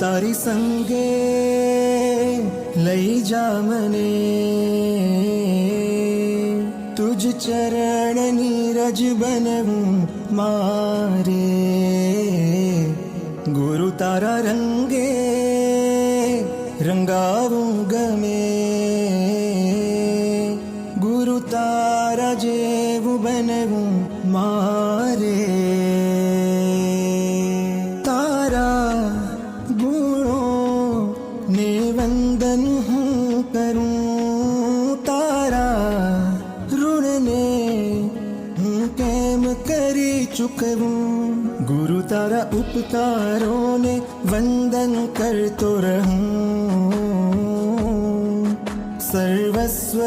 તારી સંગે લઈ જા મને, તુજ ચરણની રજ બનવું મારે, ગુરુ તારા રંગે રંગાવું ગમે, ગુરુ તારા જેવું બનવું મારે, તારા ગુણો ને વંદન હું કરું, તારા ઋણને હું કેમ કરી ચૂકવું, ગુરુ તારા ઉપકારોને વંદન કરતો રહું, સર્વસ્વ